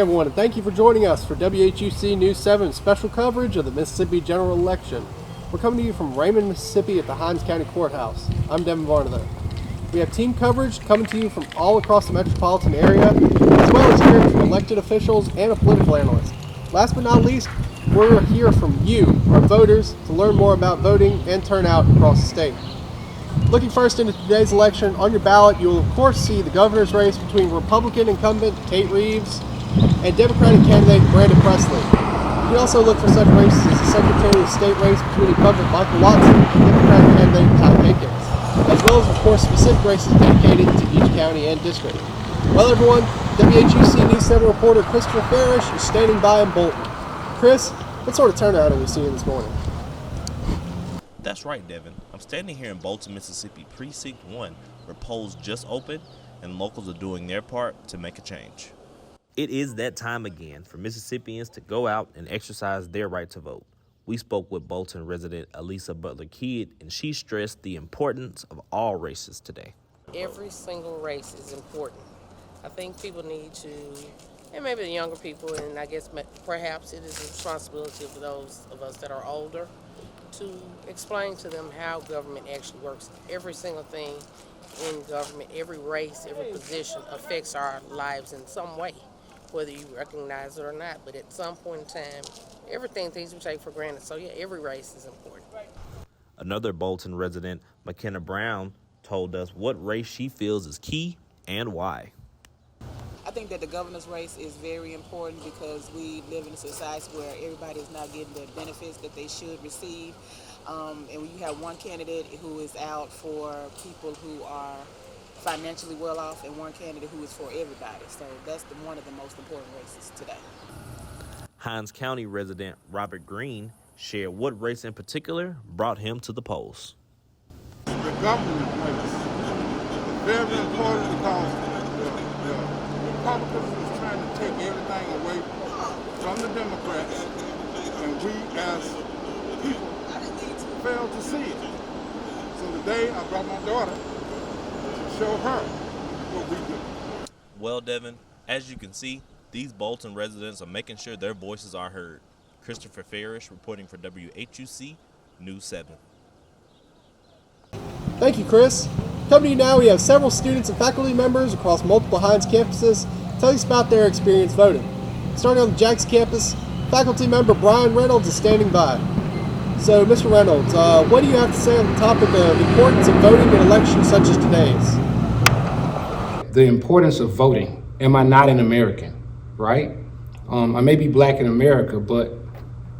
everyone, and thank you for joining us for WHUC News 7 special coverage of the Mississippi general election. We're coming to you from Raymond, Mississippi at the Hinds County Courthouse. I'm Devin Varnathan. We have team coverage coming to you from all across the metropolitan area, as well as hearing from elected officials and a political analyst. Last but not least, we're here from you, our voters, to learn more about voting and turnout across the state. Looking first into today's election, on your ballot you will of course see the governor's race between Republican incumbent Tate Reeves and Democratic candidate Brandon Presley. You can also look for such races as the Secretary of State race between incumbent Michael Watson and Democratic candidate Ty Jenkins, as well as of course specific races dedicated to each county and district. Well everyone, WHUC News 7 reporter Christopher Farish is standing by in Bolton. Chris, what sort of turnout are we seeing this morning? That's right, Devin. I'm standing here in Bolton, Mississippi, Precinct 1, where polls just opened and locals are doing their part to make a change. It is that time again for Mississippians to go out and exercise their right to vote. We spoke with Bolton resident Elisa Butler-Kidd, and she stressed the importance of all races today. Every single race is important. I think people need to, and maybe the younger people, and I guess perhaps it is a responsibility for those of us that are older, to explain to them how government actually works. Every single thing in government, every race, every position affects our lives in some way, whether you recognize it or not. But at some point in time, everything things we take for granted. So yeah, every race is important. Another Bolton resident, McKenna Brown, told us what race she feels is key and why. I think that the governor's race is very important because we live in a society where everybody is not getting the benefits that they should receive. And when you have one candidate who is out for people who are financially well off and one candidate who is for everybody. So that's one of the most important races today. Hinds County resident Robert Green shared what race in particular brought him to the polls. The government race is very important because the Republicans is trying to take everything away from the Democrats, and we as people fail to see it. So today I brought my daughter to show her what we do. Well, Devin, as you can see, these Bolton residents are making sure their voices are heard. Christopher Farish reporting for WHUC News 7. Thank you, Chris. Coming to you now, we have several students and faculty members across multiple Hinds campuses tell us about their experience voting. Starting on the Jackson campus, faculty member Brian Reynolds is standing by. So, Mr. Reynolds, what do you have to say on the topic of the importance of voting in elections such as today's? The importance of voting. Am I not an American, right? I may be black in America, but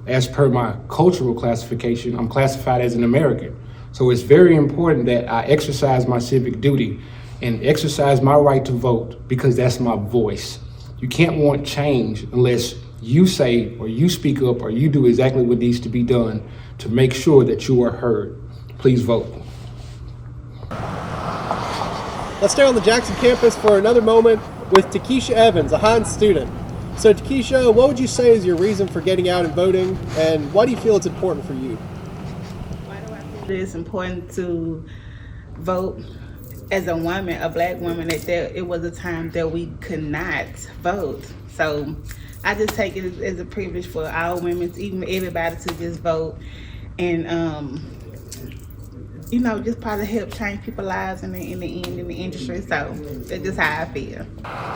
as per my cultural classification, I'm classified as an American. So it's very important that I exercise my civic duty and exercise my right to vote because that's my voice. You can't want change unless you say or you speak up or you do exactly what needs to be done to make sure that you are heard. Please vote. Let's stay on the Jackson campus for another moment with Takesha Evans, a Hinds student. So Takesha, what would you say is your reason for getting out and voting, and why do you feel it's important for you? It's important to vote as a woman, a black woman, that it was a time that we could not vote. So I just take it as a privilege for all women, even everybody, to just vote and just probably help change people's lives in the end in the industry. So that's just how I feel.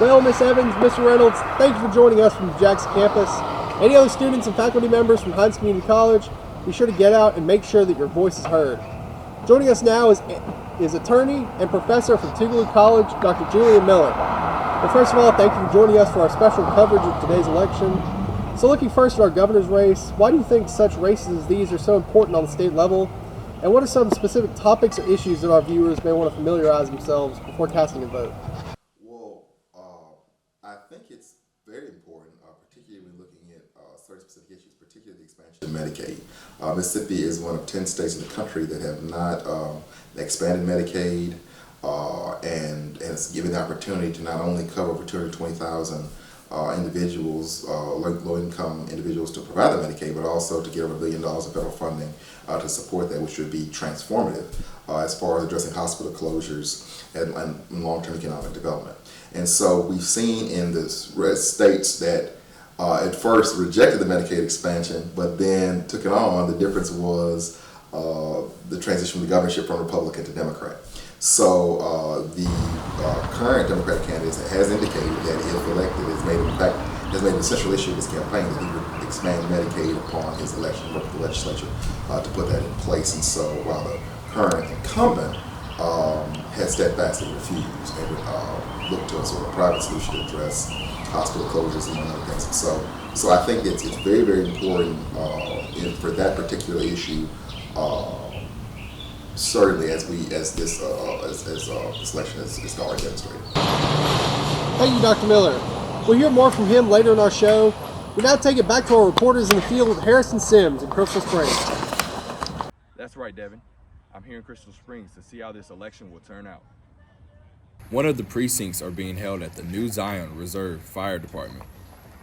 Well, Miss Evans, Mr. Reynolds, thank you for joining us from the Jackson campus. Any other students and faculty members from Hinds Community College, be sure to get out and make sure that your voice is heard. Joining us now is attorney and professor from Tougaloo College, Dr. Julia Miller. Well, first of all, thank you for joining us for our special coverage of today's election. So looking first at our governor's race, why do you think such races as these are so important on the state level? And what are some specific topics or issues that our viewers may want to familiarize themselves before casting a vote? Well, I think it's very important, particularly when looking at certain specific issues, particularly the expansion of Medicaid. Mississippi is one of 10 states in the country that have not expanded Medicaid, and it's given the opportunity to not only cover over 220,000 individuals, low-income individuals, to provide the Medicaid, but also to get over $1 billion of federal funding to support that, which would be transformative as far as addressing hospital closures and long-term economic development. And so we've seen in the states that at first rejected the Medicaid expansion, but then took it on. The difference was the transition of the governorship from Republican to Democrat. So the current Democratic candidate has indicated that if elected, has made an essential issue of his campaign that he would expand Medicaid upon his election, work with the legislature to put that in place. And so while the current incumbent had steadfastly refused and would look to a sort of private solution to address hospital closures and other things. So I think it's very, very important for that particular issue. Certainly, as this election is already demonstrated. Thank you, Dr. Miller. We'll hear more from him later in our show. We now take it back to our reporters in the field, Harrison Sims in Crystal Springs. That's right, Devin. I'm here in Crystal Springs to see how this election will turn out. One of the precincts are being held at the New Zion Reserve Fire Department.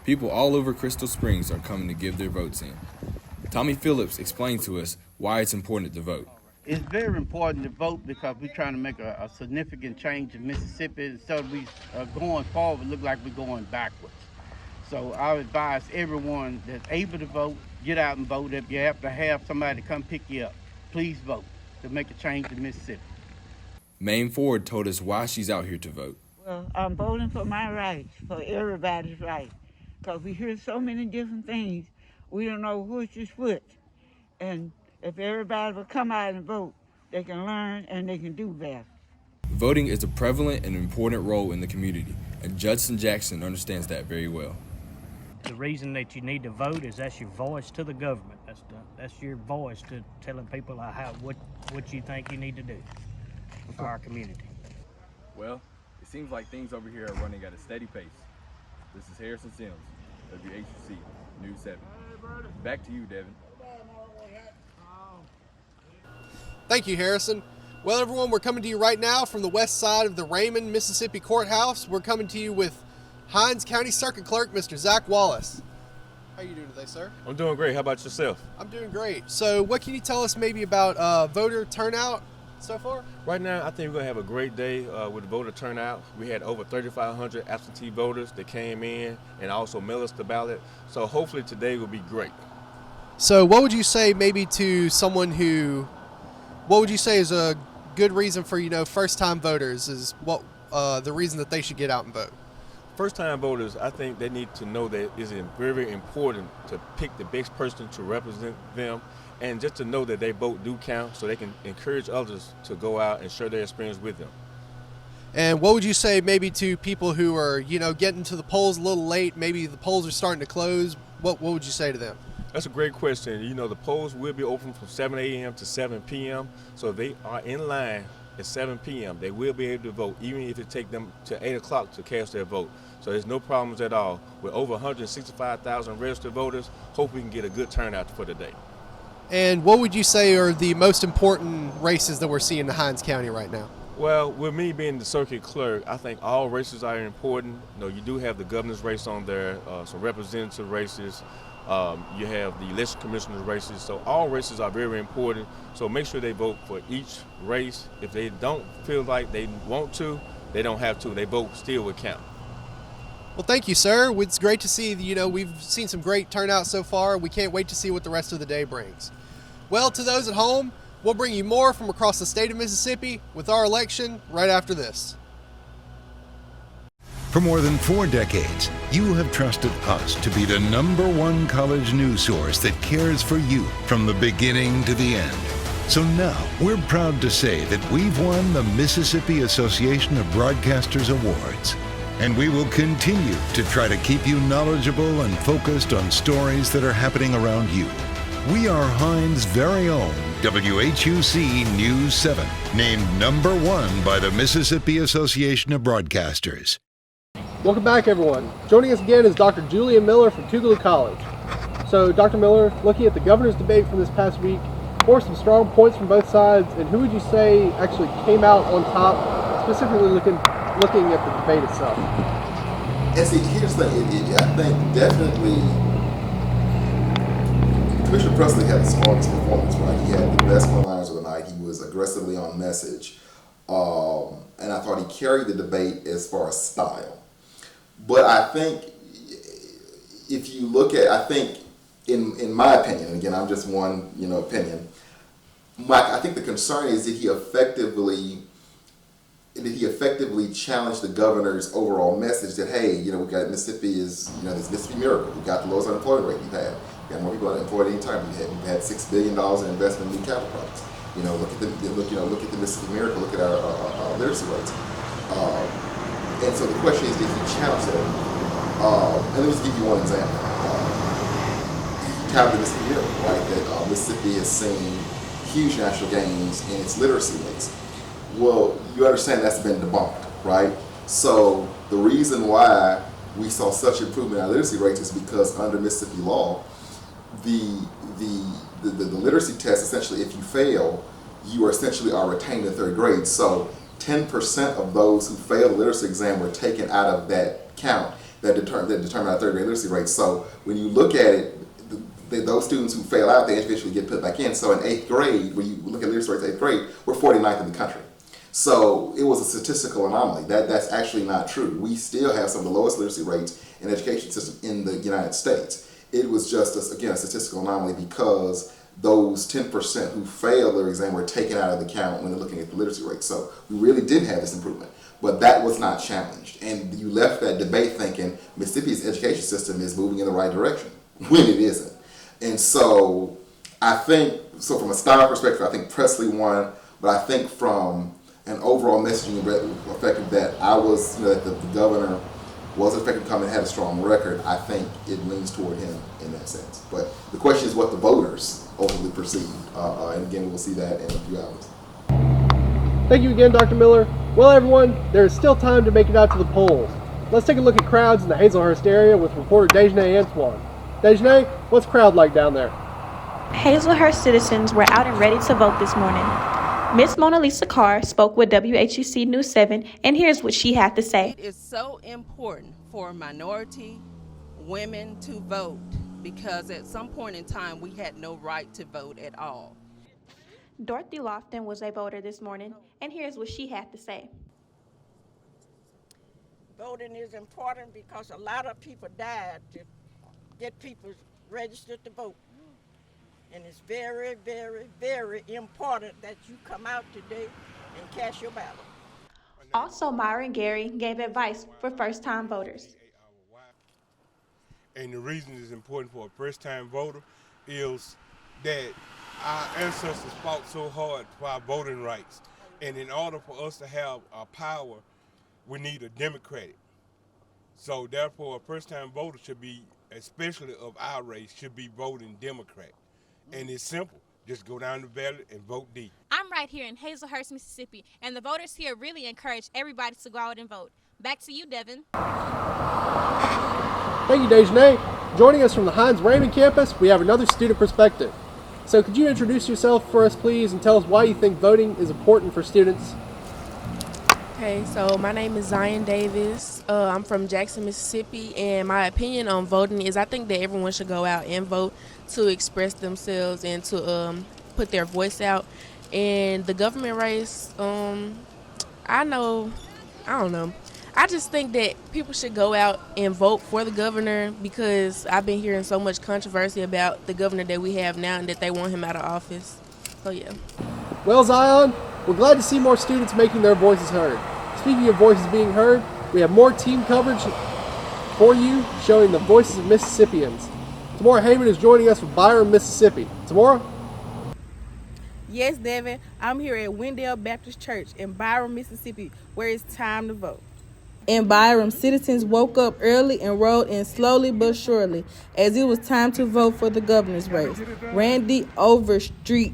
People all over Crystal Springs are coming to give their votes in. Tommy Phillips explained to us why it's important to vote. It's very important to vote because we're trying to make a significant change in Mississippi. Instead of we going forward, look like we're going backwards. So I advise everyone that's able to vote, get out and vote. If you have to have somebody come pick you up, please vote to make a change in Mississippi. Maine Ford told us why she's out here to vote. Well, I'm voting for my rights, for everybody's rights, because we hear so many different things. We don't know which is which. And if everybody will come out and vote, they can learn and they can do better. Voting is a prevalent and important role in the community, and Judson Jackson understands that very well. The reason that you need to vote is that's your voice to the government. That's your voice to telling people what you think you need to do for our community. Well, it seems like things over here are running at a steady pace. This is Harrison Sims, WHUC News 7. Back to you, Devin. Thank you, Harrison. Well, everyone, we're coming to you right now from the west side of the Raymond, Mississippi Courthouse. We're coming to you with Hinds County Circuit Clerk, Mr. Zach Wallace. How are you doing today, sir? I'm doing great. How about yourself? I'm doing great. So what can you tell us maybe about voter turnout so far? Right now, I think we're going to have a great day with the voter turnout. We had over 3,500 absentee voters that came in and also mailed us the ballot. So hopefully today will be great. So what would you say maybe to someone what would you say is a good reason for, first-time voters is what the reason that they should get out and vote? First-time voters, I think they need to know that it's very important to pick the best person to represent them and just to know that their vote do count so they can encourage others to go out and share their experience with them. And what would you say maybe to people who are, getting to the polls a little late, maybe the polls are starting to close, what would you say to them? That's a great question. The polls will be open from 7 a.m. to 7 p.m. So if they are in line at 7 p.m., they will be able to vote, even if it takes them to 8 o'clock to cast their vote. So there's no problems at all. With over 165,000 registered voters, hope we can get a good turnout for the day. And what would you say are the most important races that we're seeing in Hinds County right now? Well, with me being the circuit clerk, I think all races are important. You do have the governor's race on there, some representative races. You have the election commissioner's races, so all races are very important. So make sure they vote for each race. If they don't feel like they want to, they don't have to. They vote still would count. Well, thank you, sir. It's great to see, we've seen some great turnout so far. We can't wait to see what the rest of the day brings. Well, to those at home, we'll bring you more from across the state of Mississippi with our election right after this. For more than 4 decades, you have trusted us to be the #1 college news source that cares for you from the beginning to the end. So now, we're proud to say that we've won the Mississippi Association of Broadcasters Awards. And we will continue to try to keep you knowledgeable and focused on stories that are happening around you. We are Hinds' very own WHUC News 7, named #1 by the Mississippi Association of Broadcasters. Welcome back, everyone. Joining us again is Dr. Julia Miller from Tougaloo College. So, Dr. Miller, looking at the governor's debate from this past week, what were some strong points from both sides, and who would you say actually came out on top, specifically looking at the debate itself? And see, here's the thing. I think definitely Commissioner Presley had the strongest performance, right? He had the best one-liners of the night. He was aggressively on message. And I thought he carried the debate as far as style. But I think if you look at, I think in my opinion, and again, I'm just one, opinion, I think the concern is that he effectively challenged the governor's overall message that, hey, we got Mississippi is, this Mississippi miracle. We got the lowest unemployment rate we've had. We got more people unemployed at any time. We've had $6 billion in investment in new capital projects. Look at the Mississippi miracle. Look at our literacy rates. And so the question is, did he challenge that? And let me just give you one example. He touted the Mississippi miracle, right? That Mississippi has seen huge national gains in its literacy rates. Well, you understand that's been debunked, right? So the reason why we saw such improvement in our literacy rates is because under Mississippi law, the literacy test, essentially, if you fail, you essentially are retained in third grade. So 10% of those who failed the literacy exam were taken out of that count that determined our third grade literacy rate. So when you look at it, those students who fail out, they eventually get put back in. So in 8th grade, when you look at literacy rates in 8th grade, we're 49th in the country. So it was a statistical anomaly. That's actually not true. We still have some of the lowest literacy rates in the education system in the United States. It was just, a statistical anomaly because those 10% who failed their exam were taken out of the count when they're looking at the literacy rate. So we really did have this improvement, but that was not challenged. And you left that debate thinking Mississippi's education system is moving in the right direction when it isn't. And so I think, from a style perspective, I think Presley won, but I think from an overall messaging effective that I was, that the governor was effective coming, had a strong record, I think it leans toward him in that sense. But the question is what the voters ultimately perceive. And again, we'll see that in a few hours. Thank you again, Dr. Miller. Well, everyone, there is still time to make it out to the polls. Let's take a look at crowds in the Hazelhurst area with reporter Dejanae Antoine. Dejanae, what's crowd like down there? Hazelhurst citizens were out and ready to vote this morning. Miss Mona Lisa Carr spoke with WHUC News 7, and here's what she had to say. It is so important for minority women to vote because at some point in time we had no right to vote at all. Dorothy Lofton was a voter this morning, and here's what she had to say. Voting is important because a lot of people died to get people registered to vote. And it's very, very, very important that you come out today and cast your ballot. Also, Myron Gary gave advice for first-time voters. And the reason it's important for a first-time voter is that our ancestors fought so hard for our voting rights. And in order for us to have power, we need a Democratic. So therefore, a first-time voter should be, especially of our race, should be voting Democrat. And it's simple. Just go down the ballot and vote D. I'm right here in Hazelhurst, Mississippi, and the voters here really encourage everybody to go out and vote. Back to you, Devin. Thank you, Dejanae. Joining us from the Hines Raymond campus, we have another student perspective. So could you introduce yourself for us, please, and tell us why you think voting is important for students? Okay, so my name is Zion Davis. I'm from Jackson, Mississippi, and my opinion on voting is I think that everyone should go out and vote to express themselves and to put their voice out. And the government race, I don't know. I just think that people should go out and vote for the governor because I've been hearing so much controversy about the governor that we have now and that they want him out of office. So, yeah. Well, Zion, we're glad to see more students making their voices heard. Speaking of voices being heard, we have more team coverage for you showing the voices of Mississippians. Tamora Heyman is joining us from Byram, Mississippi. Tamora? Yes, Devin. I'm here at Wendell Baptist Church in Byram, Mississippi, where it's time to vote. In Byram, citizens woke up early and rolled in slowly but surely as it was time to vote for the governor's race. Randy Overstreet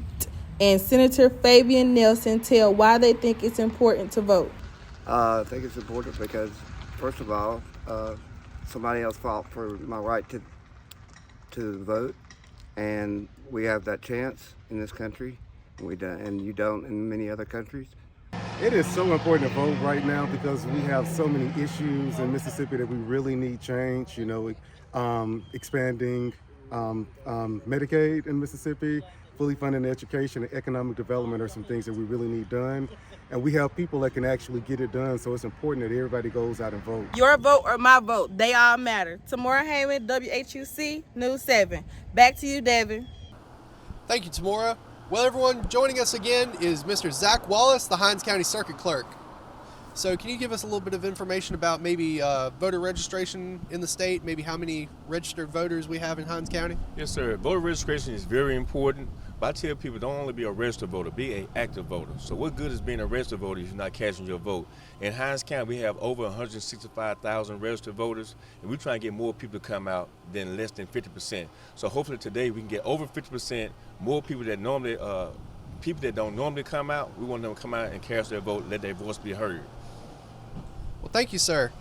and Senator Fabian Nelson tell why they think it's important to vote. I think it's important because, first of all, somebody else fought for my right to vote, and we have that chance in this country, and you don't in many other countries. It is so important to vote right now because we have so many issues in Mississippi that we really need change. You know, expanding Medicaid in Mississippi, fully funding education and economic development are some things that we really need done. And we have people that can actually get it done, so it's important that everybody goes out and vote. Your vote or my vote, they all matter. Tamora Heyman, WHUC News 7. Back to you, Devin. Thank you, Tamora. Well, everyone, joining us again is Mr. Zach Wallace, the Hinds County Circuit Clerk. So can you give us a little bit of information about maybe voter registration in the state, maybe how many registered voters we have in Hinds County? Yes, sir. Voter registration is very important, but I tell people don't only be a registered voter, be an active voter. So what good is being a registered voter if you're not casting your vote? In Hinds County, we have over 165,000 registered voters, and we're trying to get more people to come out than less than 50%. So hopefully today we can get over 50%, more people that normally, people that don't normally come out, we want them to come out and cast their vote, let their voice be heard. Well, thank you, sir.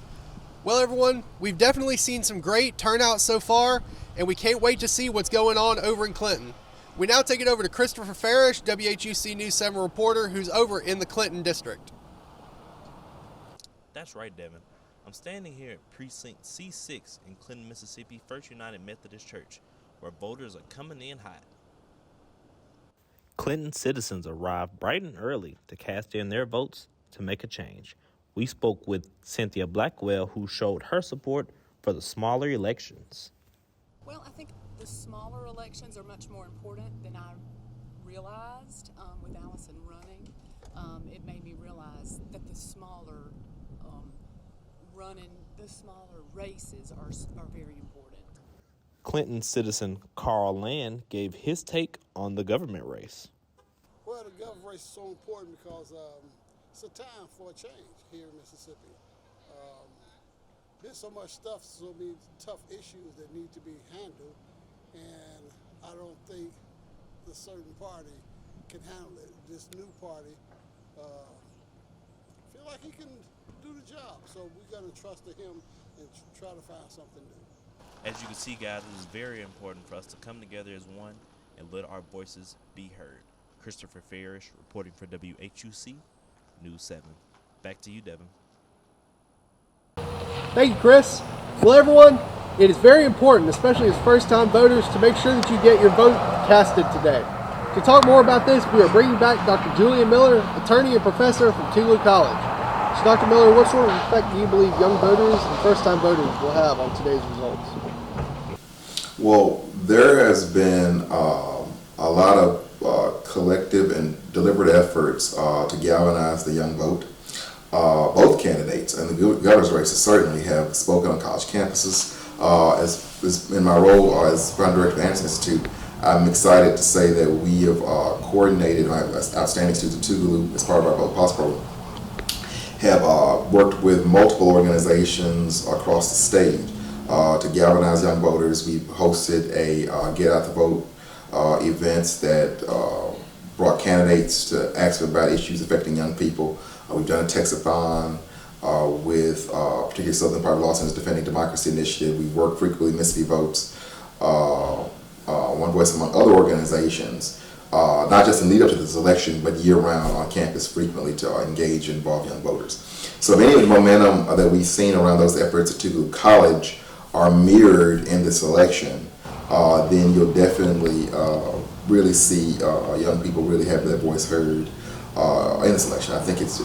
Well, everyone, we've definitely seen some great turnout so far, and we can't wait to see what's going on over in Clinton. We now take it over to Christopher Farish, WHUC News 7 reporter, who's over in the Clinton district. That's right, Devin. I'm standing here at Precinct C6 in Clinton, Mississippi, First United Methodist Church, where voters are coming in hot. Clinton citizens arrived bright and early to cast in their votes to make a change. We spoke with Cynthia Blackwell, who showed her support for the smaller elections. Well, I think the smaller elections are much more important than I realized with Allison running. It made me realize that the smaller races are very important. Clinton citizen Carl Land gave his take on the government race. Well, the government race is so important because it's a time for a change here in Mississippi. There's so much stuff, so many tough issues that need to be handled, and I don't think the certain party can handle it. This new party feel like he can do the job, so we're going to trust in him and try to find something new. As you can see, guys, it is very important for us to come together as one and let our voices be heard. Christopher Farish reporting for WHUC News 7. Back to you, Devin. Thank you, Chris. Well, everyone, it is very important, especially as first-time voters, to make sure that you get your vote casted today. To talk more about this, we are bringing back Dr. Julia Miller, attorney and professor from Tougaloo College. So, Dr. Miller, what sort of effect do you believe young voters and first-time voters will have on today's results? Well, there has been a lot of collective and deliberate efforts to galvanize the young vote. Both candidates and the governor's races certainly have spoken on college campuses. As in my role as Ground Director of the Anderson Institute, I'm excited to say that we have coordinated, outstanding students at Tougaloo as part of our Vote Plus program, have worked with multiple organizations across the state to galvanize young voters. We've hosted a Get Out the Vote events that brought candidates to ask about issues affecting young people. We've done a textathon with particularly Southern part of Los Angeles Defending Democracy Initiative. We work frequently with Mississippi Votes, One Voice, among other organizations, not just in lead up to this election, but year round on campus frequently to engage and involve young voters. So many of the momentum that we've seen around those efforts at Tougaloo College are mirrored in this election. Then you'll definitely really see young people really have their voice heard in this election. I think it's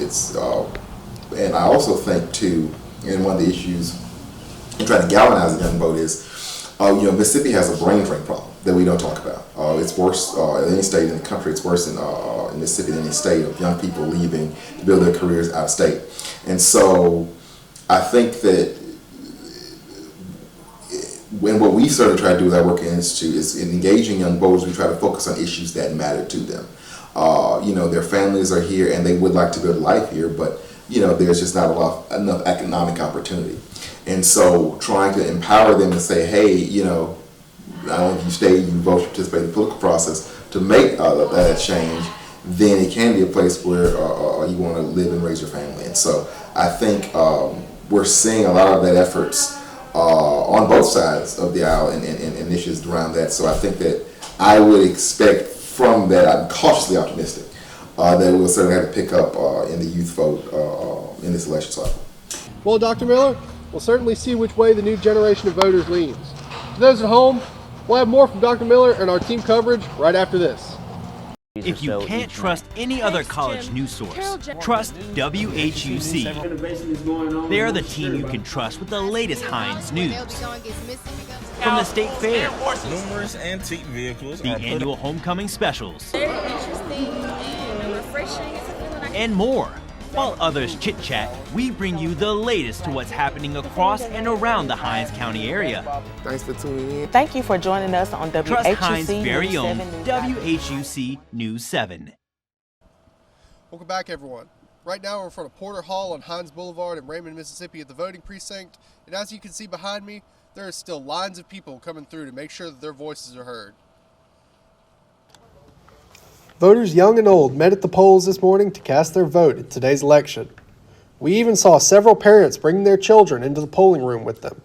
and I also think too, and one of the issues in trying to galvanize the young vote is, Mississippi has a brain drain problem that we don't talk about. It's worse in any state in the country. It's worse in Mississippi than any state of young people leaving to build their careers out of state. And so I think that when what we sort of try to do with our work in the Institute is in engaging young voters, we try to focus on issues that matter to them. Their families are here and they would like to build a life here, but there's just not enough economic opportunity. And so trying to empower them to say, hey, not only if you stay, you vote, you participate in the political process to make that change, then it can be a place where you want to live and raise your family. And so I think we're seeing a lot of that efforts on both sides of the aisle and initiatives around that. So I think that I would expect from that, I'm cautiously optimistic, that we'll certainly have to pick up in the youth vote in this election cycle. Well, Dr. Miller, we'll certainly see which way the new generation of voters leans. To those at home, we'll have more from Dr. Miller and our team coverage right after this. If you can't trust any other college news source, trust WHUC. They are the team you can trust with the latest Heinz news. From the state fair, Numerous antique vehicles, the annual homecoming specials, Very interesting and refreshing. and more. While others chit-chat, we bring you the latest to what's happening across and around the Hines County area. Thanks for tuning in. Thank you for joining us on WHUC Trust Hines' very News own 7 News. WHUC News 7. Welcome back, everyone. Right now we're in front of Porter Hall on Hines Boulevard in Raymond, Mississippi at the voting precinct. And as you can see behind me, there are still lines of people coming through to make sure that their voices are heard. Voters young and old met at the polls this morning to cast their vote in today's election. We even saw several parents bringing their children into the polling room with them.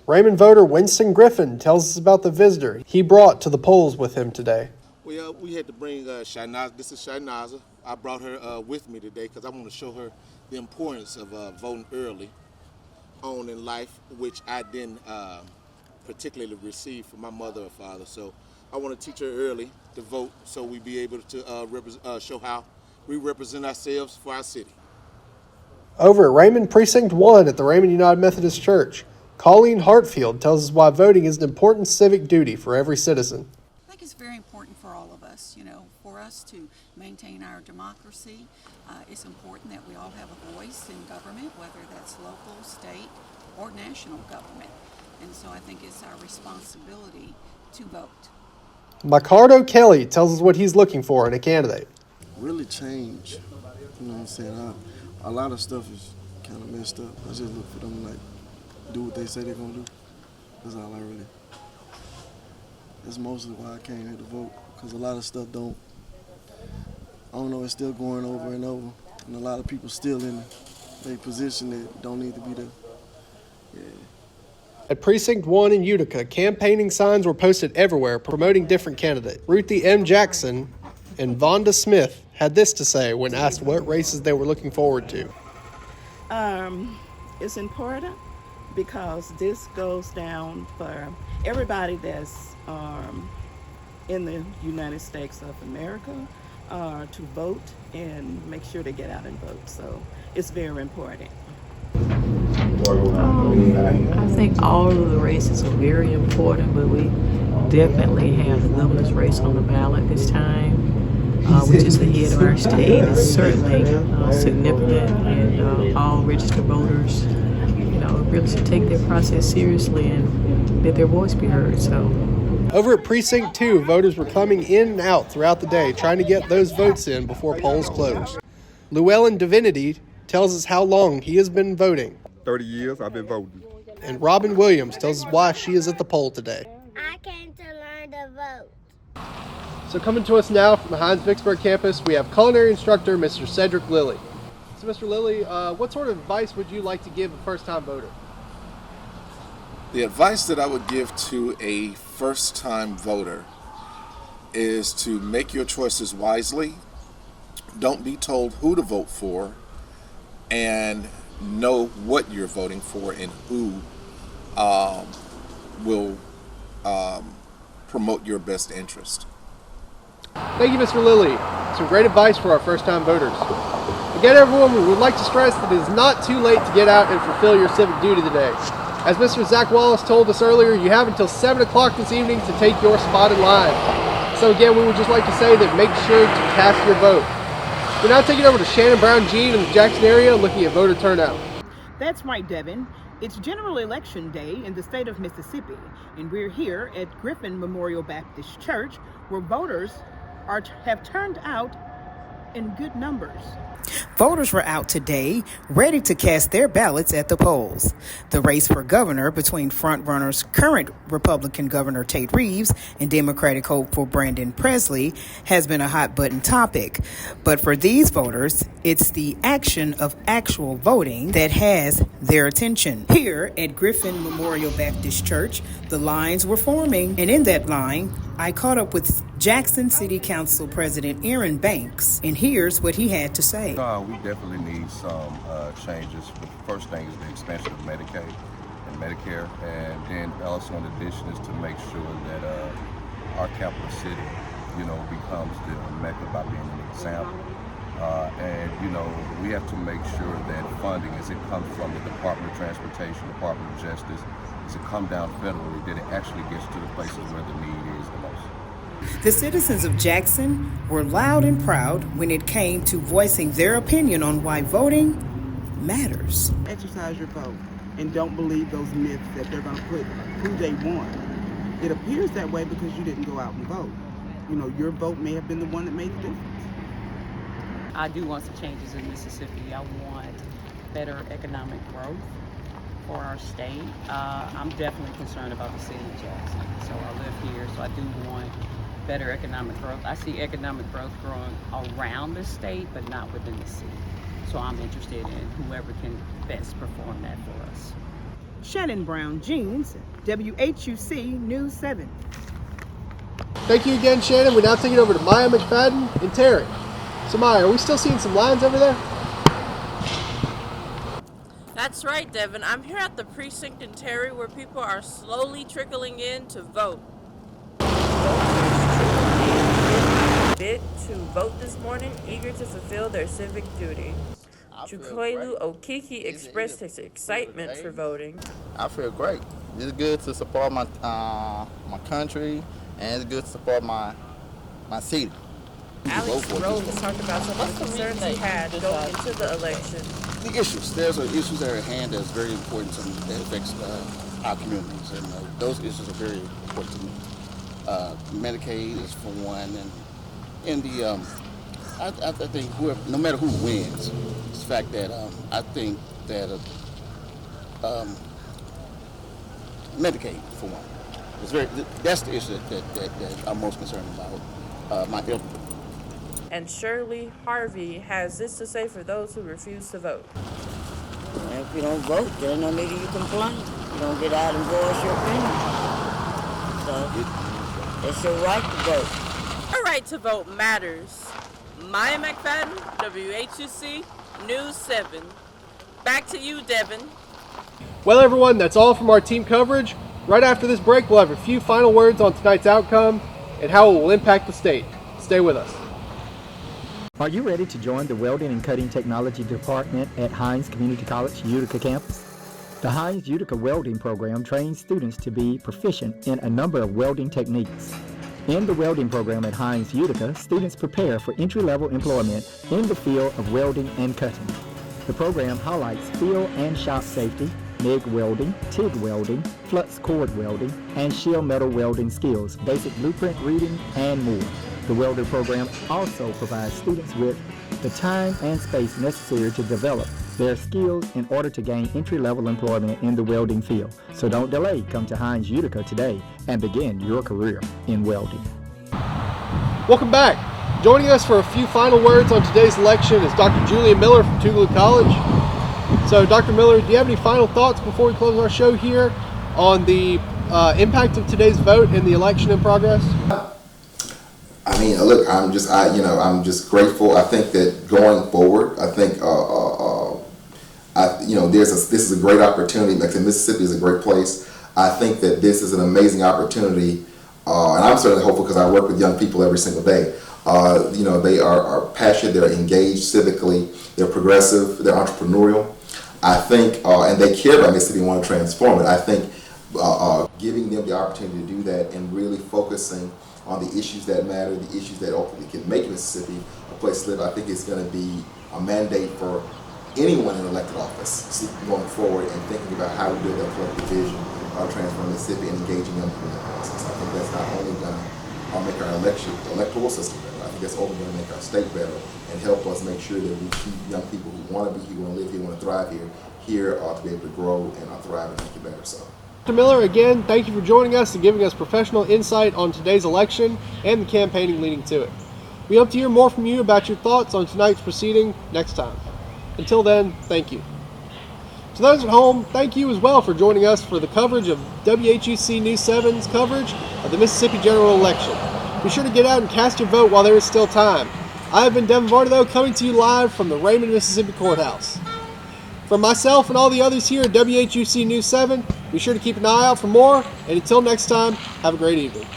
Raymond voter Winston Griffin tells us about the visitor he brought to the polls with him today. We had to bring Shinaza. This is Shinaza. I brought her with me today because I want to show her the importance of voting early on in life, which I didn't particularly receive from my mother or father. So I want to teach her early to vote so we be able to show how we represent ourselves for our city. Over at Raymond Precinct 1 at the Raymond United Methodist Church, Colleen Hartfield tells us why voting is an important civic duty for every citizen. I think it's very important for all of us, for us to maintain our democracy. It's important that we all have a voice in government, whether that's local, state, or national government. And so I think it's our responsibility to vote. Micardo Kelly tells us what he's looking for in a candidate. Really change, you know what I'm saying? A lot of stuff is kind of messed up. I just look for them to do what they say they're gonna do. That's all I really. That's mostly why I came here to vote, because a lot of stuff it's still going over and over, and a lot of people still in a position that don't need to be there. Yeah. At Precinct 1 in Utica, campaigning signs were posted everywhere promoting different candidates. Ruthie M. Jackson and Vonda Smith had this to say when asked what races they were looking forward to. It's important because this goes down for everybody that's in the United States of America to vote and make sure they get out and vote. So it's very important. I think all of the races are very important, but we definitely have the governor's race on the ballot this time, which is the head of our state. It's certainly significant, and all registered voters, really should take their process seriously and let their voice be heard. So, over at Precinct 2, voters were coming in and out throughout the day trying to get those votes in before polls close. Llewellyn Divinity tells us how long he has been voting. 30 years I've been voting. And Robin Williams tells us why she is at the poll today. I came to learn to vote. So coming to us now from the Hines-Vicksburg campus, we have culinary instructor Mr. Cedric Lilly. So Mr. Lilly, what sort of advice would you like to give a first-time voter? The advice that I would give to a first-time voter is to make your choices wisely. Don't be told who to vote for, and know what you're voting for and who will promote your best interest. Thank you, Mr. Lilly. Some great advice for our first-time voters. Again, everyone, we would like to stress that it is not too late to get out and fulfill your civic duty today. As Mr. Zach Wallace told us earlier, you have until 7 o'clock this evening to take your spot in line. So again, we would just like to say that make sure to cast your vote. We're now taking over to Shannon Brown Jean in the Jackson area looking at voter turnout. That's right, Devin. It's General Election Day in the state of Mississippi, and we're here at Griffin Memorial Baptist Church, where voters have turned out in good numbers. Voters were out today, ready to cast their ballots at the polls. The race for governor between frontrunners current Republican Governor Tate Reeves and Democratic hopeful Brandon Presley has been a hot-button topic. But for these voters, it's the action of actual voting that has their attention. Here at Griffin Memorial Baptist Church, the lines were forming, and in that line, I caught up with Jackson City Council President Aaron Banks, and here's what he had to say. We definitely need some changes. The first thing is the expansion of Medicaid and Medicare, and then also in addition is to make sure that our capital city, becomes the mecca by being an example. And we have to make sure that funding, as it comes from the Department of Transportation, Department of Justice, as it comes down federally, that it actually gets to the places where the need is the most. The citizens of Jackson were loud and proud when it came to voicing their opinion on why voting matters. Exercise your vote and don't believe those myths that they're going to put who they want. It appears that way because you didn't go out and vote. Your vote may have been the one that made the difference. I do want some changes in Mississippi. I want better economic growth for our state. I'm definitely concerned about the city of Jackson. So I live here, so I do want better economic growth. I see economic growth growing around the state, but not within the city. So I'm interested in whoever can best perform that for us. Shannon Brown Jeans, WHUC News 7. Thank you again, Shannon. We now take it over to Maya McFadden and Terry. So Maya, are we still seeing some lines over there? That's right, Devin. I'm here at the precinct in Terry where people are slowly trickling in to vote. Bid to vote this morning, eager to fulfill their civic duty. Chukwelu Okiki expressed his excitement for voting. I feel great. It's good to support my country, and it's good to support my city. Alex Rose talked about some of the concerns he had going into the election. The issues. There's issues that are at hand that's very important to me that affects our communities, and those issues are very important to me. Medicaid is for one, and the I think no matter who wins, it's the fact that I think that Medicaid for one. That's the issue that I'm most concerned about. My elderly. And Shirley Harvey has this to say for those who refuse to vote. If you don't vote, there's no need you complain. You don't get out and voice your opinion. So it's your right to vote. Our right to vote matters. Maya McFadden, WHUC News 7. Back to you, Devin. Well, everyone, that's all from our team coverage. Right after this break, we'll have a few final words on tonight's outcome and how it will impact the state. Stay with us. Are you ready to join the Welding and Cutting Technology Department at Hines Community College Utica campus? The Hines Utica Welding Program trains students to be proficient in a number of welding techniques. In the welding program at Hines Utica, students prepare for entry-level employment in the field of welding and cutting. The program highlights field and shop safety, MIG welding, TIG welding, flux cord welding, and shear metal welding skills, basic blueprint reading, and more. The welder program also provides students with the time and space necessary to develop their skills in order to gain entry-level employment in the welding field. So don't delay. Come to Hines Utica today and begin your career in welding. Welcome back. Joining us for a few final words on today's election is Dr. Julian Miller from Tougaloo College. So, Dr. Miller, do you have any final thoughts before we close our show here on the impact of today's vote and the election in progress? I mean, look, I'm just grateful. I think that going forward, I think, this is a great opportunity. Like I said, Mississippi is a great place. I think that this is an amazing opportunity, and I'm certainly hopeful because I work with young people every single day. They are passionate, they're engaged civically, they're progressive, they're entrepreneurial. I think, and they care about Mississippi and want to transform it. I think giving them the opportunity to do that and really focusing on the issues that matter, the issues that ultimately can make Mississippi a place to live, I think it's going to be a mandate for anyone in elected office going forward and thinking about how we build that collective vision of transforming Mississippi and engaging young people in that process. I think that's not only going to make our electoral system better, I think that's ultimately going to make our state better and help us make sure that we keep young people who want to be here, who want to live here, want to thrive here to be able to grow and thrive and make it better. So. Dr. Miller, again, thank you for joining us and giving us professional insight on today's election and the campaigning leading to it. We hope to hear more from you about your thoughts on tonight's proceeding next time. Until then, thank you. To those at home, thank you as well for joining us for the coverage of WHUC News 7's coverage of the Mississippi general election. Be sure to get out and cast your vote while there is still time. I have been Devin Varno, coming to you live from the Raymond, Mississippi Courthouse. From myself and all the others here at WHUC News 7, be sure to keep an eye out for more, and until next time, have a great evening.